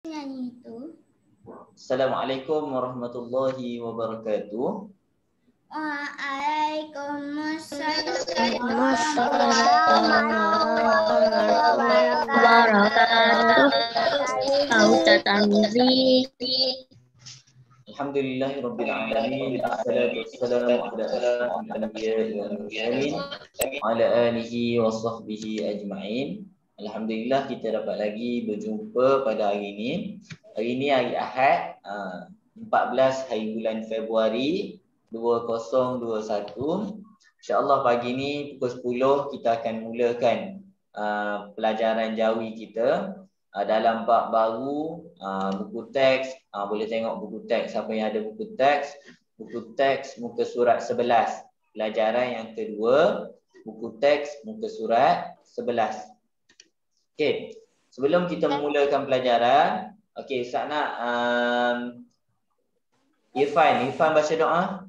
Nyanyi itu. Assalamualaikum warahmatullahi wabarakatuh. Waalaikumsalam warahmatullahi wabarakatuh. Ustaz Tanzi. Alhamdulillahirabbil alamin. Assalatu wassalamu ala asyrafil anbiya'i wal mursalin ala alihi wa sahbihi ajma'in. Alhamdulillah kita dapat lagi berjumpa pada hari ini. Hari ini hari Ahad, 14 hari bulan Februari 2021. InsyaAllah pagi ni pukul 10 kita akan mulakan pelajaran jawi kita dalam bab baru, buku teks. Boleh tengok buku teks, siapa yang ada buku teks muka surat 11. Pelajaran yang kedua, buku teks muka surat 11. Okey, sebelum kita memulakan pelajaran, okey, Ustaz nak Irfan baca doa.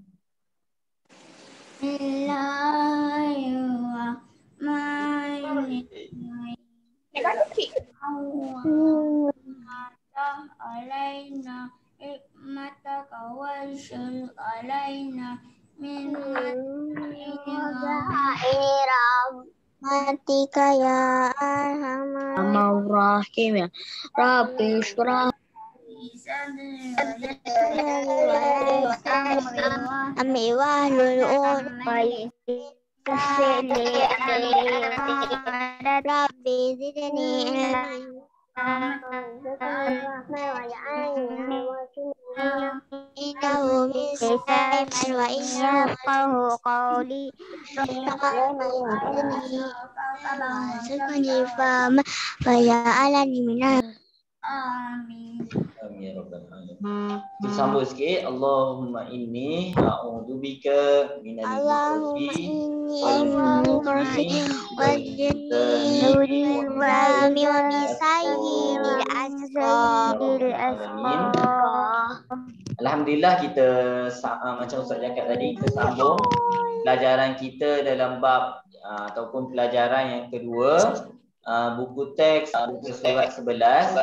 Bismillahirrahmanirrahim. Alaina hikmataka wanshur alaina min rahmatika ya arhamar Rahim ya Rabbi syrah amri wahlul Rabbi zidni innahu min sulaiman wa innahu qawli Subhani faya'alani minal amin. Amin ya rabbal alamin. Kita sambung sikit. Allahumma inni a'udzubika minal khubuthi wal khubuthi wal jinni wa min sayyi'il asqam. Alhamdulillah kita macam Ustaz cakap tadi, kita sambung pelajaran kita dalam bab ataupun pelajaran yang kedua, buku teks muka surat 11.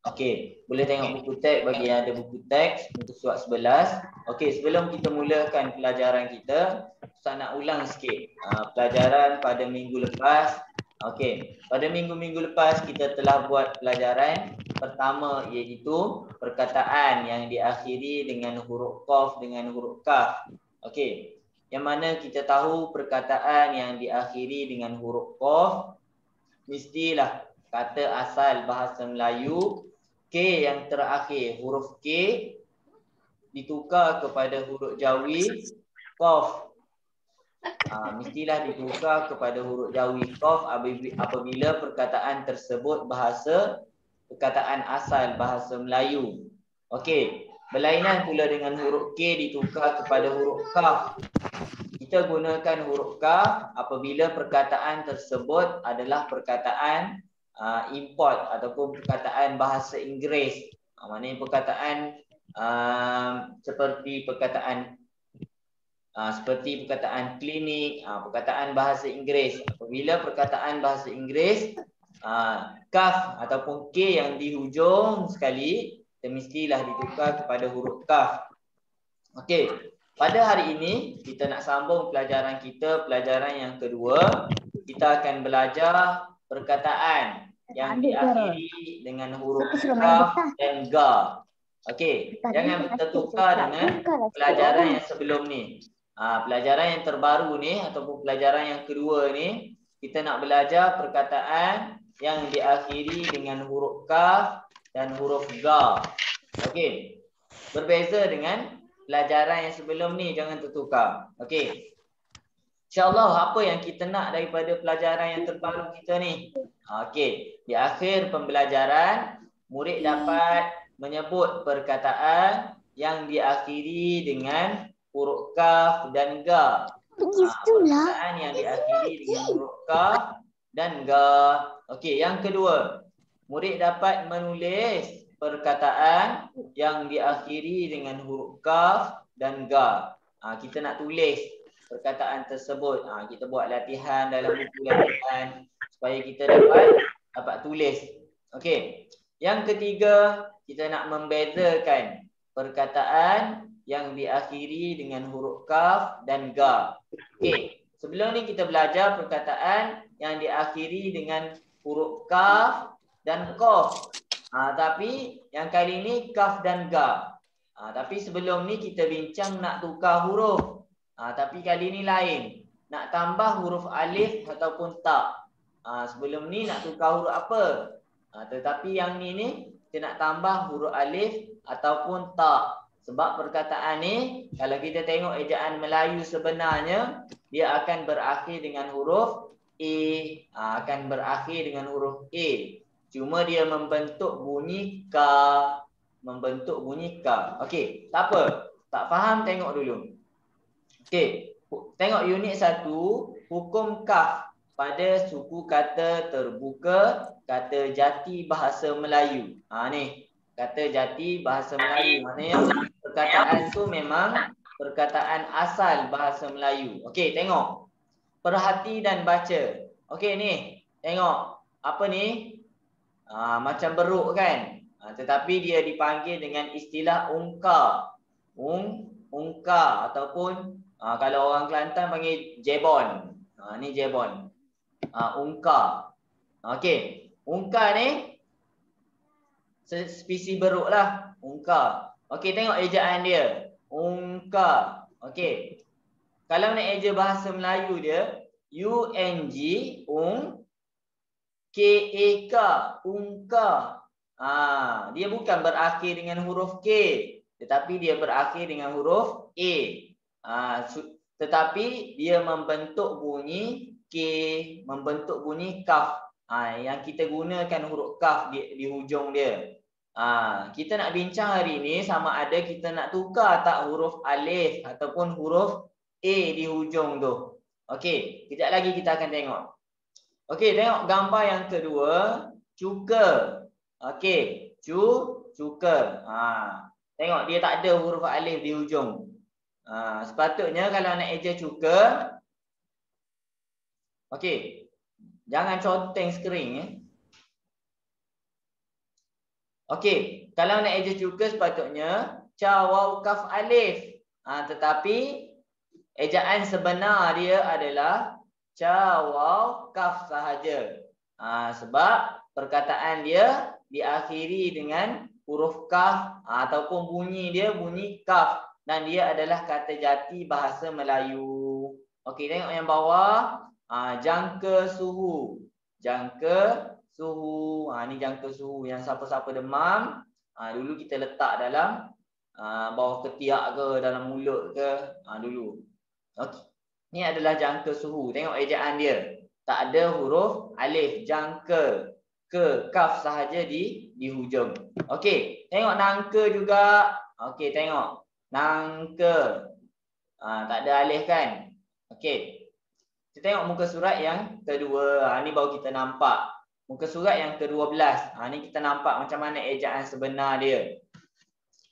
Okey, boleh tengok buku teks bagi yang ada buku teks muka surat 11. Okey, sebelum kita mulakan pelajaran kita, Ustaz nak ulang sikit pelajaran pada minggu lepas. Okey, pada minggu-minggu lepas kita telah buat pelajaran pertama, iaitu perkataan yang diakhiri dengan huruf qaf dengan huruf kaf. Okey, yang mana kita tahu perkataan yang diakhiri dengan huruf qaf mestilah kata asal bahasa Melayu K yang terakhir huruf K ditukar kepada huruf Jawi qaf. Mestilah ditukar kepada huruf Jawi qaf apabila perkataan tersebut perkataan asal bahasa Melayu. Okey, berlainan pula dengan huruf K ditukar kepada huruf kaf. Kita gunakan huruf kaf apabila perkataan tersebut adalah perkataan import ataupun perkataan bahasa Inggeris. Maknanya perkataan seperti perkataan klinik, perkataan bahasa Inggeris. Apabila perkataan bahasa Inggeris kaf ataupun K yang di hujung sekali, mestilah ditukar kepada huruf kaf. Okey, pada hari ini kita nak sambung pelajaran kita, pelajaran yang kedua. Kita akan belajar perkataan yang diakhiri dengan huruf kaf dan ga. Okey, jangan tertukar dengan pelajaran yang sebelum ni. Pelajaran yang terbaru ni ataupun pelajaran yang kedua ni, kita nak belajar perkataan yang diakhiri dengan huruf kaf dan huruf ga. Okey, berbeza dengan pelajaran yang sebelum ni, jangan tertukar. Okey, InsyaAllah apa yang kita nak daripada pelajaran yang terbaru kita ni? Okey, di akhir pembelajaran murid dapat menyebut perkataan yang diakhiri dengan huruf kaf dan ga. Perkataan yang diakhiri dengan huruf kaf dan ga. Okey, yang kedua, murid dapat menulis perkataan yang diakhiri dengan huruf kaf dan ga. Kita nak tulis perkataan tersebut. Kita buat latihan dalam buku latihan supaya kita dapat tulis. Okey. Yang ketiga, kita nak membezakan perkataan yang diakhiri dengan huruf kaf dan ga. Okey, sebelum ni kita belajar perkataan yang diakhiri dengan huruf kaf dan qaf. Tapi yang kali ni kaf dan ga. Tapi sebelum ni kita bincang nak tukar huruf. Tapi kali ni lain. Nak tambah huruf alif ataupun ta. Sebelum ni nak tukar huruf apa? Tetapi yang ni kita nak tambah huruf alif ataupun ta. Sebab perkataan ni kalau kita tengok ejaan Melayu sebenarnya dia akan berakhir dengan huruf A. Akan berakhir dengan huruf A. Cuma dia membentuk bunyi K. Membentuk bunyi K. Okey, tak apa. Tak faham tengok dulu. Okey, tengok unit 1, hukum kaf pada suku kata terbuka, kata jati bahasa Melayu. Ni, kata jati bahasa Melayu. Maknanya perkataan tu memang perkataan asal bahasa Melayu. Okey, tengok. Perhati dan baca. Okey ni, tengok. Apa ni? Macam beruk kan? Tetapi dia dipanggil dengan istilah ungka. Ungka ataupun kalau orang Kelantan panggil jebon. Ni jebon. Ungka. Okey. Ungka ni spesies beruk lah. Ungka. Okey, tengok ejaan dia. Ungka. Okey. Kalau nak eja bahasa Melayu dia, UNG, K-A-K, ungka. Dia bukan berakhir dengan huruf K, tetapi dia berakhir dengan huruf A. Tetapi dia membentuk bunyi K, membentuk bunyi kaf. Yang kita gunakan huruf kaf di hujung dia. Kita nak bincang hari ni sama ada kita nak tukar tak huruf alif ataupun huruf A di hujung tu. Okey, kejap lagi kita akan tengok. Okey, tengok gambar yang kedua, cuka. Okey, cuka. Tengok dia tak ada huruf alif di hujung. Sepatutnya kalau nak eja cuka, okey, jangan conteng skrin. Okey, kalau nak eja cuka sepatutnya ca waw kaf alif. Tetapi ejaan sebenar dia adalah ca waw kaf sahaja. Sebab perkataan dia diakhiri dengan huruf kaf ataupun bunyi dia bunyi kaf dan dia adalah kata jati bahasa Melayu. Okey, tengok yang bawah. Jangka suhu. Jangka suhu. Ni jangka suhu yang siapa-siapa demam. Dulu kita letak dalam bawah ketiak ke, dalam mulut ke. Dulu. Okey. Ni adalah jangka suhu. Tengok ejaan dia. Tak ada huruf alif. Jangka. Ke, kaf sahaja di hujung. Okey. Tengok nangka juga. Okey, tengok. Nangka. Tak ada alif kan? Okey. Kita tengok muka surat yang kedua. Ni baru kita nampak. Muka surat yang ke-12. Ni kita nampak macam mana ejaan sebenar dia.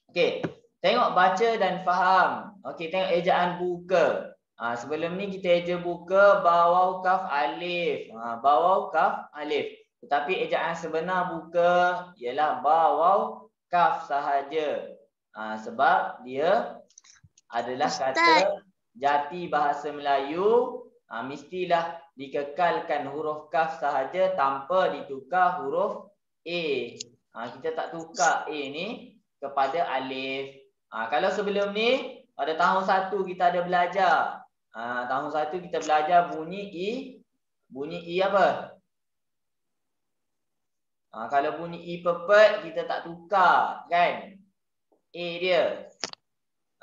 Okey. Tengok baca dan faham. Okey, tengok ejaan buka. Sebelum ni kita eja buka bawau kaf alif. Bawau kaf alif. Tetapi ejaan sebenar buka ialah bawau kaf sahaja. Sebab dia adalah kata jati bahasa Melayu. Mestilah dikekalkan huruf kaf sahaja tanpa ditukar huruf A. Kita tak tukar A ni kepada alif. Kalau sebelum ni pada tahun 1 kita ada belajar. Tahun 1 kita belajar bunyi I. Bunyi I apa? Kalau bunyi I pepet kita tak tukar kan? A dia.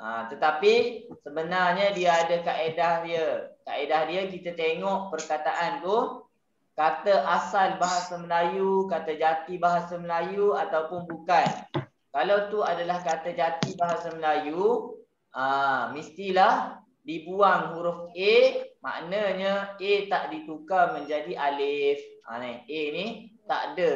Tetapi sebenarnya dia ada kaedah dia. Kaedah dia kita tengok perkataan tu kata asal bahasa Melayu, kata jati bahasa Melayu ataupun bukan. Kalau tu adalah kata jati bahasa Melayu, mestilah dibuang huruf A, maknanya A tak ditukar menjadi alif. A ni tak ada.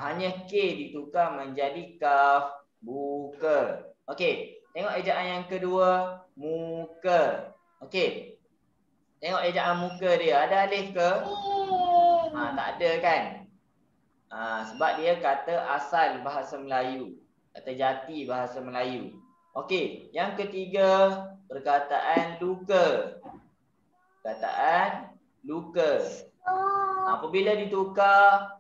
Hanya K ditukar menjadi kaf. Buka. Okey, tengok ejaan yang kedua, muka. Okey. Tengok ejaan muka dia, ada alif ke? Tak ada kan? Sebab dia kata asal bahasa Melayu. Kata jati bahasa Melayu. Okey, yang ketiga perkataan luka. Perkataan luka. Apabila ditukar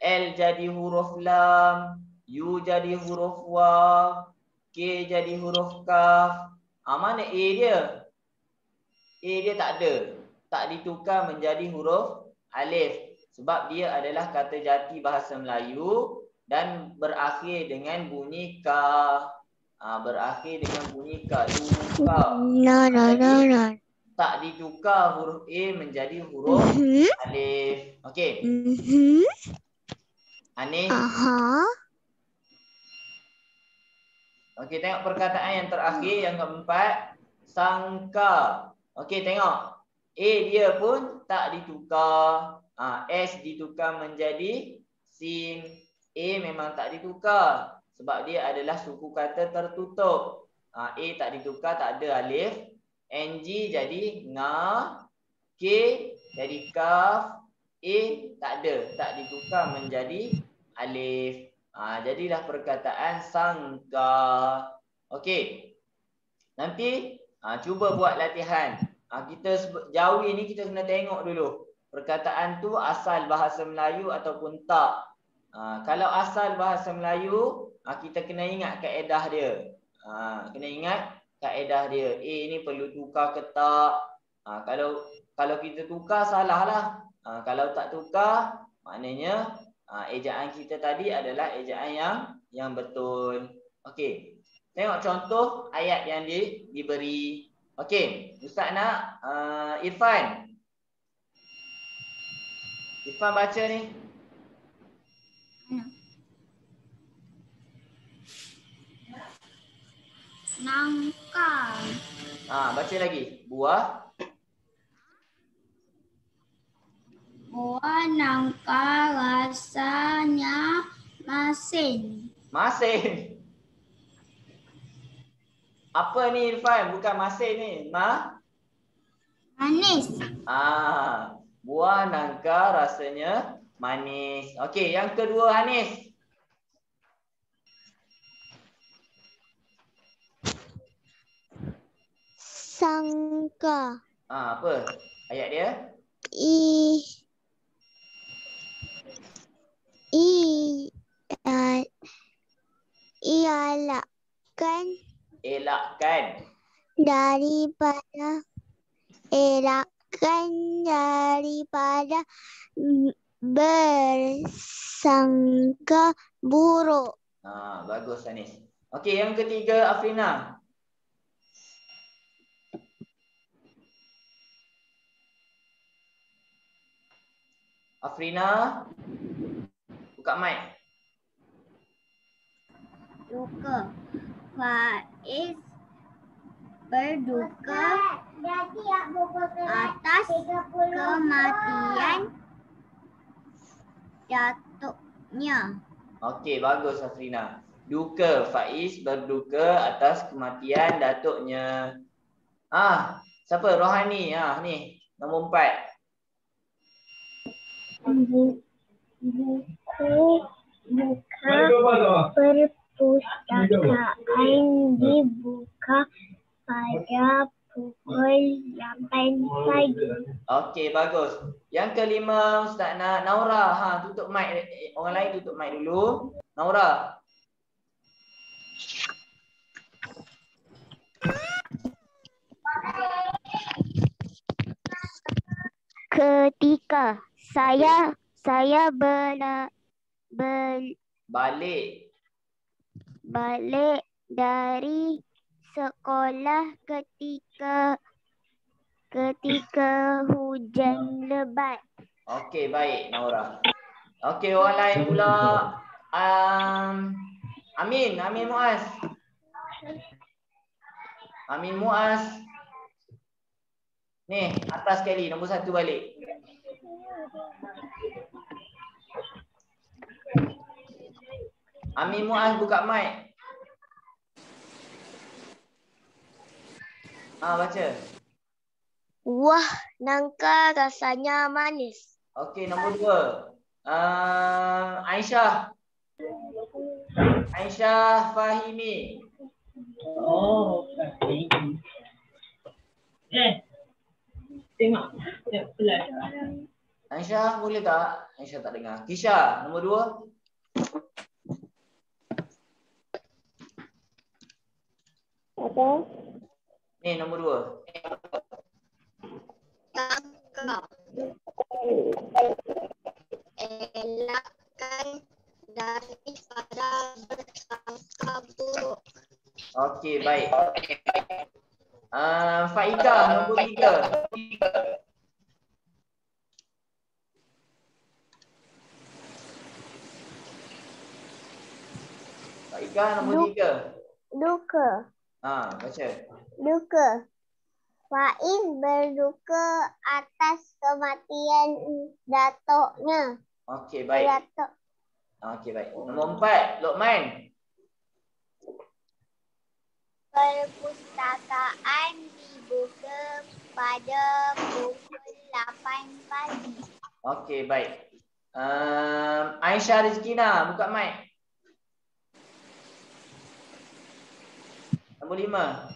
L jadi huruf lam, U jadi huruf waw, K jadi huruf kaf. Mana A dia? A dia tak ada. Tak ditukar menjadi huruf alif. Sebab dia adalah kata jati bahasa Melayu dan berakhir dengan bunyi ka. Berakhir dengan bunyi ka. Tukar. Tak ditukar huruf A menjadi huruf alif. Okey. Anis. Okey, tengok perkataan yang terakhir yang keempat. Sangka. Okey, tengok. A dia pun tak ditukar. S ditukar menjadi sin. A memang tak ditukar. Sebab dia adalah suku kata tertutup. A tak ditukar, tak ada alif. NG jadi nga. K jadi kaf. A tak ada. Tak ditukar menjadi alif. Jadilah perkataan sangka. Okey. Nanti cuba buat latihan. Kita jauh ni kita kena tengok dulu. Perkataan tu asal bahasa Melayu ataupun tak. Kalau asal bahasa Melayu, kita kena ingat kaedah dia. Kena ingat kaedah dia. Ni perlu tukar ke tak? Kalau kita tukar salah lah. Kalau tak tukar, maknanya ejaan kita tadi adalah ejaan yang betul. Okey. Tengok contoh ayat yang diberi. Okey, Ustaz nak Irfan. Irfan baca ni. Nangka. Baca lagi. Buah. Buah nangka rasanya masin. Masin. Apa ni Irfan? Bukan masin ni. Manis. Buah nangka rasanya manis. Okey, yang kedua Hanis. Sangka. Apa ayat dia? Elakkan daripada bersangka buruk. Bagus Hanis. Okey, yang ketiga Afrina. Afrina, buka mic. Duka. Faiz berduka atas kematian datuknya. Okey, bagus Afrina. Duka. Faiz berduka atas kematian datuknya. Siapa? Rohani. Ni nombor 4. Buku perpustakaan dibuka pada pukul 8 pagi. Okey, bagus. Yang kelima Ustaz Naura. Tutup mic. Orang lain tutup mic dulu. Naura. Ketika saya Balik dari sekolah ketika hujan lebat. Okey, baik Naura. Okey, orang lain pula. Amin Muaz. Amin Muaz. Ni, atas sekali nombor 1 balik. Amin Muaz buka mic. Baca. Wah, nangka rasanya manis. Okey, nombor 2. Aisyah. Aisyah Fahimi. Oh, Fahimi. Tengok. Pelajaran. Aisyah boleh tak? Aisyah tak dengar. Kisha, nombor 2. Apa? Ni nombor 2. Kakak. Elakkan daripada bersangka buruk. Okey, baik. Faika, nombor 3. Faika, nombor 3. Duka. Baca. Duka. Faiz berduka atas kematian datuknya. Okey, baik. Datuk. Okey, baik. Nombor 4, Luqman. Perpustakaan dibuka pada pukul 8 pagi. Okey, baik. Aisyah Rizkina, buka mic. Nombor 5.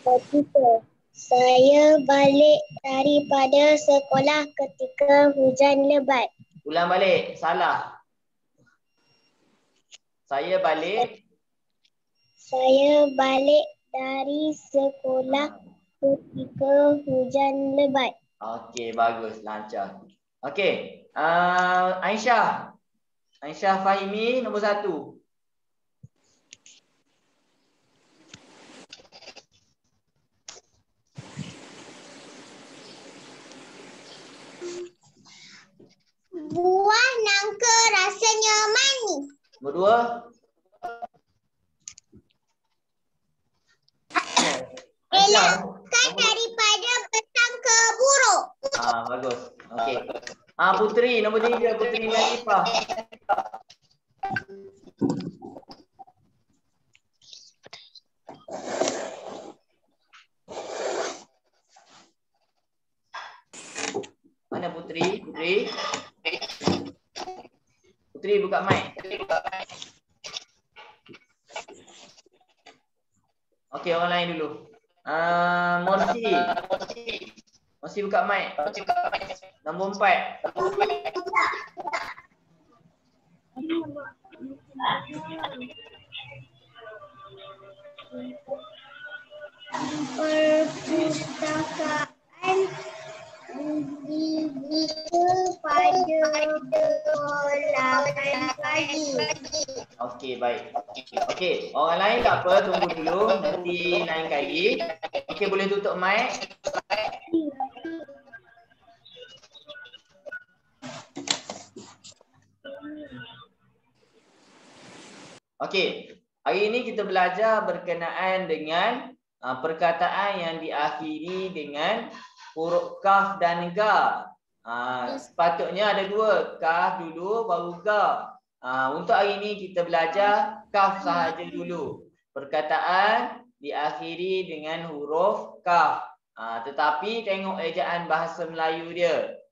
Ketika saya balik daripada sekolah ketika hujan lebat. Ulang balik. Salah. Saya balik dari sekolah ketika hujan lebat. Okey, bagus. Lancar. Okey. Aisyah. Aisyah Fahimi, nombor 1. Buah nangka rasanya manis. Nombor 2. Elakkan daripada bersangka buruk. Bagus. Okey. Putri, nombor 3. Putri Nazifah. Mana Putri? Putri buka mic. Okey, orang lain dulu. Mosi buka mic. Nombor 4. Perpustakaan dibuka pada pukul 8 pagi. Okey, baik. Okey, orang lain tak apa, tunggu dulu. Nanti lain kali. Okey, boleh tutup mic. Okey, hari ini kita belajar berkenaan dengan perkataan yang diakhiri dengan huruf kaf dan ga. Sepatutnya ada 2, kaf dulu baru ga. Untuk hari ini kita belajar kaf sahaja dulu. Perkataan diakhiri dengan huruf kaf. Tetapi tengok ejaan bahasa Melayu dia.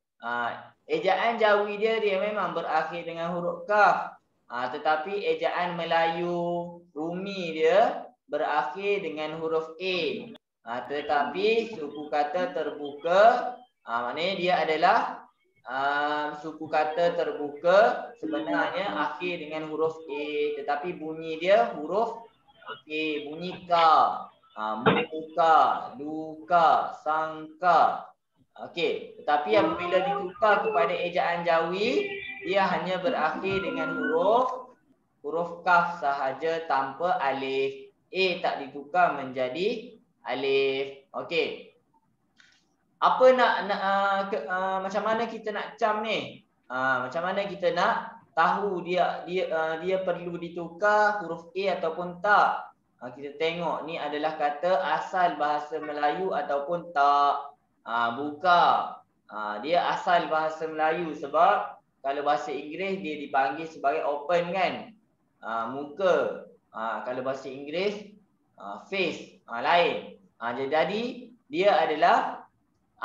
Ejaan Jawi dia memang berakhir dengan huruf kaf. Tetapi ejaan Melayu Rumi dia berakhir dengan huruf A. Tetapi suku kata terbuka, maknanya dia adalah suku kata terbuka sebenarnya akhir dengan huruf A, tetapi bunyi dia huruf A, bunyi ka. Muka, duka, sangka. Okey, tetapi apabila ditukar kepada ejaan Jawi, dia hanya berakhir dengan huruf kaf sahaja tanpa alif. A tak ditukar menjadi alif. Okey. Apa macam mana kita nak cam ni? Macam mana kita nak tahu dia perlu ditukar huruf A ataupun tak? Kita tengok ni adalah kata asal bahasa Melayu ataupun tak. Buka. Dia asal bahasa Melayu sebab kalau bahasa Inggeris dia dipanggil sebagai open kan. Muka. Kalau bahasa Inggeris face. Lain. Jadi dia adalah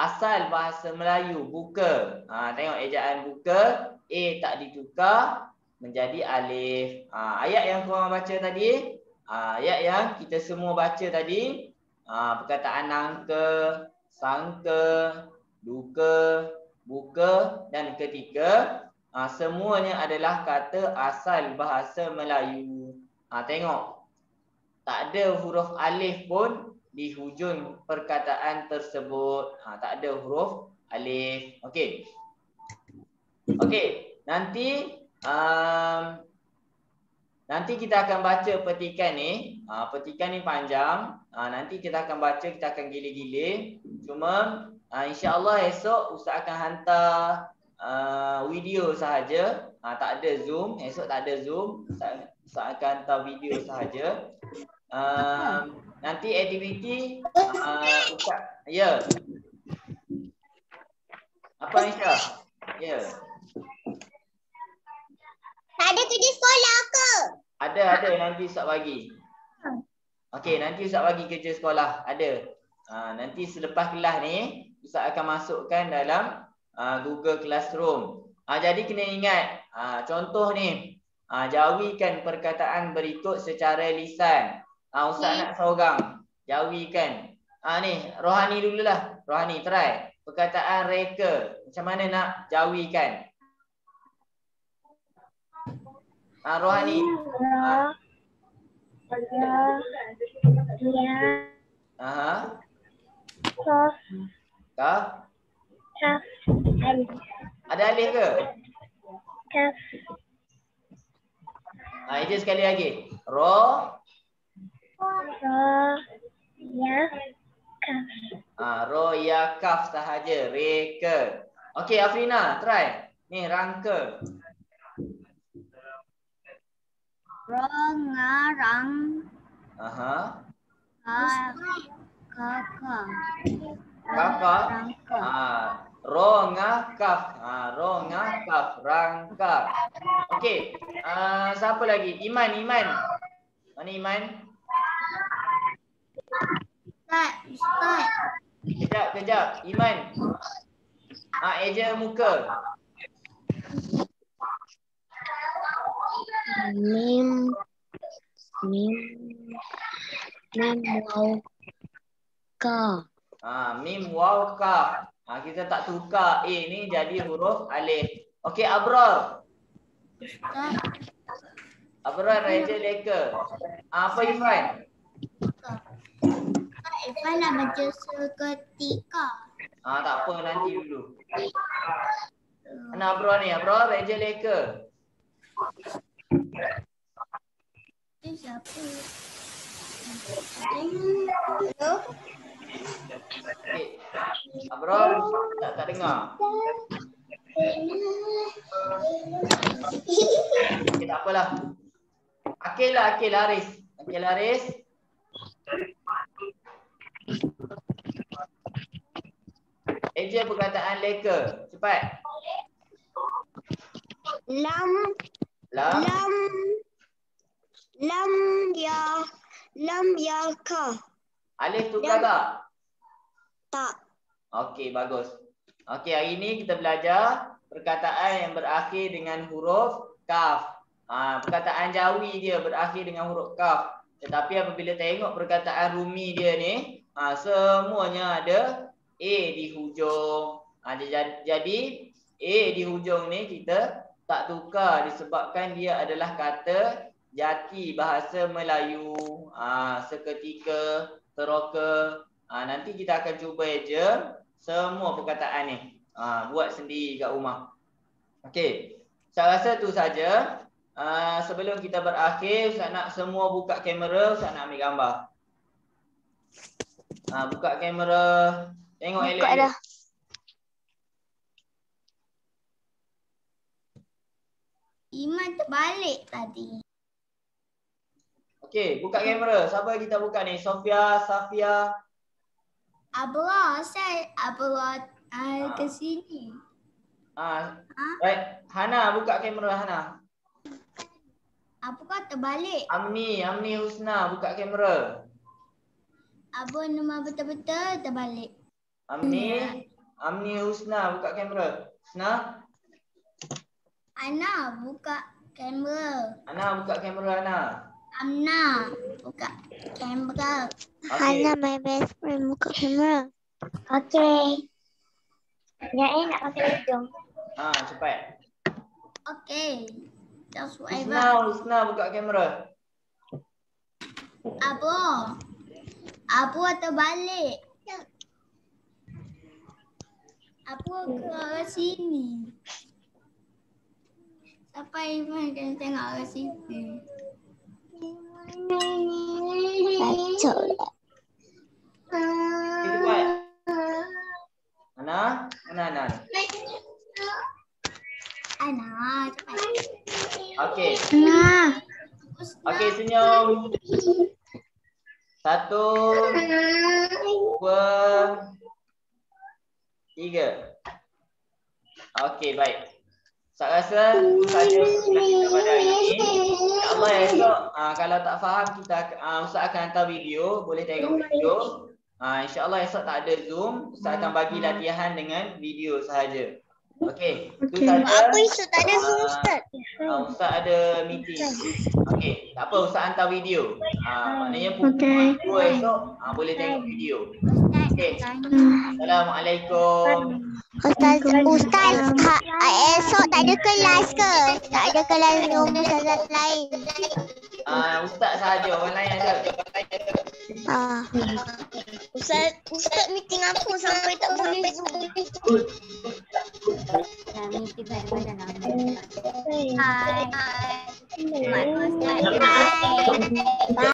asal bahasa Melayu, buka. Tengok ejaan buka, A tak ditukar menjadi alif. Ayat yang korang baca tadi, ayat yang kita semua baca tadi, perkataan nangka, sangka, duka, buka dan ketika, semuanya adalah kata asal bahasa Melayu. Tengok, tak ada huruf alif pun di hujung perkataan tersebut. Tak ada huruf alif. Okey. Okey, nanti nanti kita akan baca petikan ni. Petikan ni panjang. Nanti kita akan baca, kita akan gile-gile. Cuma insya-Allah esok Ustaz akan hantar video sahaja. Tak ada Zoom. Esok tak ada Zoom. Ustaz akan hantar video sahaja. Nanti aktiviti Ustaz. Ya. Apa Aisyah? Ya. Tak ada kerja sekolah ke? Ada nanti Ustaz bagi. Okey, nanti Ustaz bagi kerja sekolah. Ada. Nanti selepas kelas ni Ustaz akan masukkan dalam Google Classroom. Jadi kena ingat, contoh ni, jawikan perkataan berikut secara lisan. Ustaz nak seorang jawikan. Ni Rohani dululah. Rohani try. Perkataan reka. Macam mana nak jawikan? Rohani. Kaf. Ada alif ke? Eja sekali lagi. Ro. Ro ya kaf sahaja. Reka. Okey Afrina, try. Ni rangka. Rengarang. Kakak. Ro ngah kaf. Ro ngah kaf. Rangka. Okey. Siapa lagi? Iman. Mana Iman? Ustaz. Kejap. Iman. Eja muka. Mim waw ka. Mim waw kaf. Kita tak tukar A ni jadi huruf alif. Okey Abrar. Abrar Raja Leka. Apa Irfan? Irfan nak baca seketika. Tak apa, nanti dulu. Mana Abrar ni? Abrar Raja Leka. Itu siapa? Hello? Abrar tak dengar. Okay, tak apalah. Akil Haris. Akil Haris. Eja perkataan leka. Cepat. Lam ya ka. Alif tukar tak? Tak. Okey, bagus. Okey, hari ini kita belajar perkataan yang berakhir dengan huruf kaf. Perkataan Jawi dia berakhir dengan huruf kaf. Tetapi apabila tengok perkataan Rumi dia ni, semuanya ada A di hujung. Jadi A di hujung ni kita tak tukar disebabkan dia adalah kata jati bahasa Melayu. Seketika, teroka. Nanti kita akan cuba je semua perkataan ni. Buat sendiri kat rumah. Okey. Saya rasa tu saja. Sebelum kita berakhir, Ustaz nak semua buka kamera, Ustaz nak ambil gambar. Buka kamera. Tengok elok. Buka dah. Iman terbalik tadi. Okey, buka kamera. Siapa kita buka ni? Sofia, Safia. Abra, ke sini. Right. Hana, buka kamera Hana. Apa kau terbalik? Amni Husna, buka kamera. Abang nama betul-betul terbalik. Amni, Amni Husna buka kamera. Husna. Ana buka kamera. Ana buka kamera Ana. Amna buka kamera. Okey. Hana, my best friend, buka kamera. Okey. Ya, nak pakai hidung. Cepat. Okey. Just Husna, Husna buka kamera. Abu terbalik. Abu ke arah sini. Sampai Iman kan tengok arah situ. Kacau lah. Cepat. Ana, Ana. Ana, cepat. Okey. Ana. Okey, senyum. 1, 2, 3. Okey, baik. Saya rasa itu saja untuk kita pada hari ini. InsyaAllah esok kalau tak faham kita Ustaz akan hantar video, boleh tengok video. InsyaAllah esok tak ada Zoom, Ustaz akan bagi latihan dengan video sahaja. Okey, itu saja. Apa isu tak ada Zoom Ustaz? Ustaz ada meeting. Okey, tak apa Ustaz hantar video. Maknanya pukul 2 esok boleh tengok video. Okey. Assalamualaikum. Ustaz, esok tak ada kelas ke? Tak ada kelas Ustaz lain. Ustaz sahaja, orang lain ada. Ustaz meeting apa sampai tak boleh Zoom? Meeting pada nama. Hai. Hai.